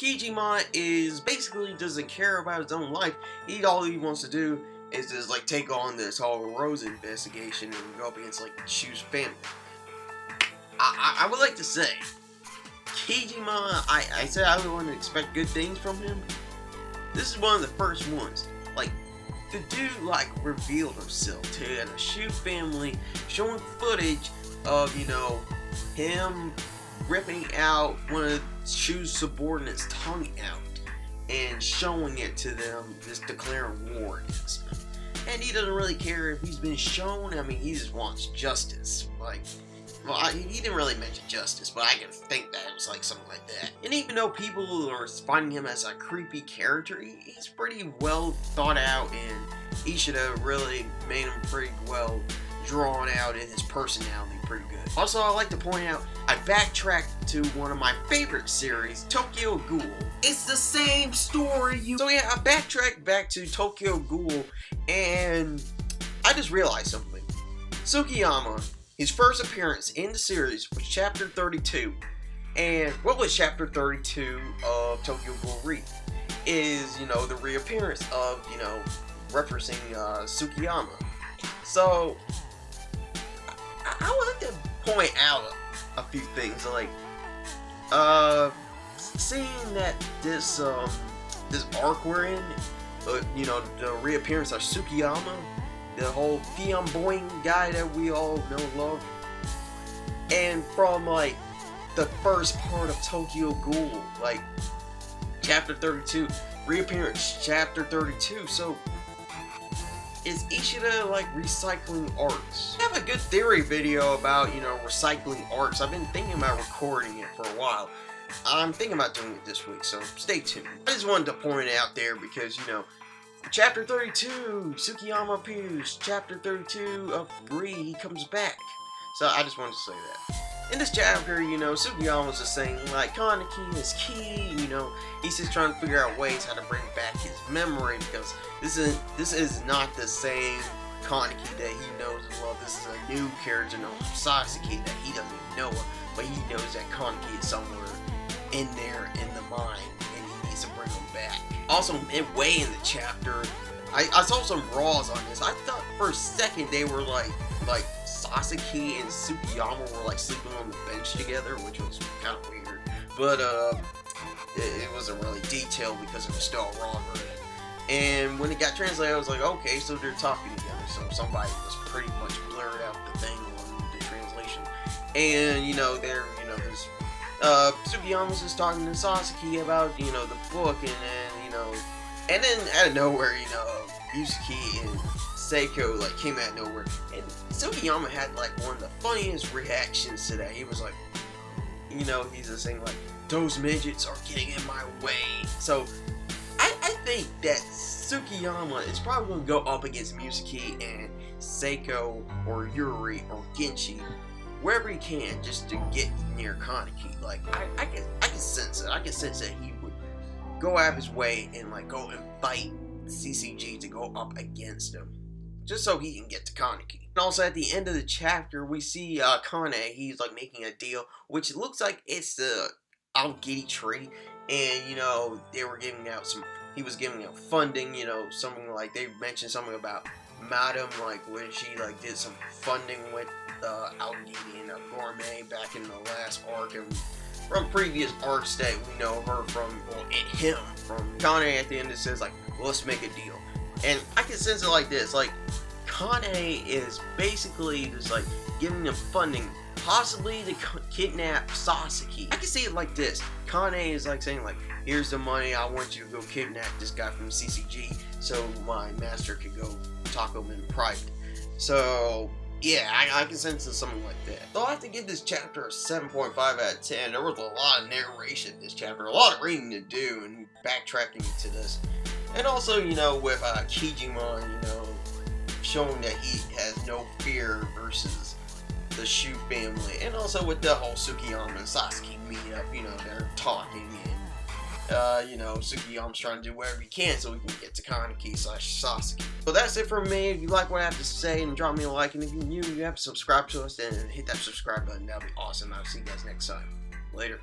Kijima is basically doesn't care about his own life. All he wants to do is just like take on this whole Rose investigation and go up against like Shu's family. I would like to say, Kijima, I said I would want to expect good things from him. This is one of the first ones. Like, the dude like revealed himself to the Shu family, showing footage of, you know, him ripping out one of Shu's subordinates' tongue out and showing it to them, just declaring war against them. And he doesn't really care if he's been shown. I mean, he just wants justice. Like, well, he didn't really mention justice, but I can think that it was like something like that. And even though people are finding him as a creepy character, he's pretty well thought out, and he should have really made him pretty well drawn out in his personality pretty good. Also, I'd like to point out, I backtracked to one of my favorite series, Tokyo Ghoul. It's the same story. So yeah, I backtracked back to Tokyo Ghoul, and I just realized something. Tsukiyama, his first appearance in the series was Chapter 32. And what was Chapter 32 of Tokyo Ghoul Re? Is, you know, the reappearance of, you know, referencing Tsukiyama. So, I would like to point out a few things, like, seeing that this arc we're in, you know, the reappearance of Tsukiyama, the whole flamboyant guy that we all know and love, and from like the first part of Tokyo Ghoul, like Chapter 32, reappearance Chapter 32. So is Ishida like recycling arts? I have a good theory video about, you know, recycling arts. I've been thinking about recording it for a while. I'm thinking about doing it this week, so stay tuned. I just wanted to point it out there because, you know, Chapter 32, Tsukiyama appears. Chapter 32 of Re, he comes back. So I just wanted to say that. In this chapter, you know, Tsukiyama's just saying, like, Kaneki is key, you know, he's just trying to figure out ways how to bring back his memory, because this is not the same Kaneki that he knows and loves. This is a new character known as Sasaki that he doesn't even know of, but he knows that Kaneki is somewhere in there in the mind, and he needs to bring him back. Also, midway in the chapter, I saw some raws on this. I thought for a second they were like Sasaki and Tsukiyama were like sleeping on the bench together, which was kind of weird. But it wasn't really detailed because it was still a raw version. And when it got translated, I was like, okay, so they're talking together. So somebody was pretty much blurred out the thing on the translation. And you know, there's Tsukiyama's just talking to Sasaki about, you know, the book, and then, you know, and then out of nowhere, you know, Yusuke and Seiko like came out of nowhere, and Tsukiyama had like one of the funniest reactions to that. He was like, you know, he's just saying like, those midgets are getting in my way. So I think that Tsukiyama is probably going to go up against Yusuke and Seiko or Yuri or Genshi, wherever he can, just to get near Kaneki. Like, I can sense it. I can sense that he would go out of his way and like go and fight CCG to go up against him, just so he can get to Kaneki. And also at the end of the chapter, we see Kane. He's like making a deal, which looks like it's the Aogiri tree, and you know, they were giving out some. He was giving out funding. You know, something like they mentioned something about Madam, like when she like did some funding with Aogiri and Gourmet back in the last arc, and from previous arcs that we know her from, well, him from Kane at the end. It says like, well, let's make a deal, and I can sense it like this: like Kane is basically just like giving them funding, possibly to kidnap Sasaki. I can see it like this: Kane is like saying like, here's the money, I want you to go kidnap this guy from CCG so my master can go talk to him in private. So yeah, I can sense something like that. So I have to give this chapter a 7.5 out of 10. There was a lot of narration in this chapter, a lot of reading to do, and backtracking to this. And also, you know, with Kijima, you know, showing that he has no fear versus the Shu family. And also with the whole Tsukiyama and Sasaki meet up, you know, they're talking, and you know, Tsukiyama's trying to do whatever he can so he can get to Kaneki/Sasaki. So that's it for me. If you like what I have to say, and drop me a like, and if you're new, you have to subscribe to us, and hit that subscribe button. That'll be awesome. I'll see you guys next time. Later.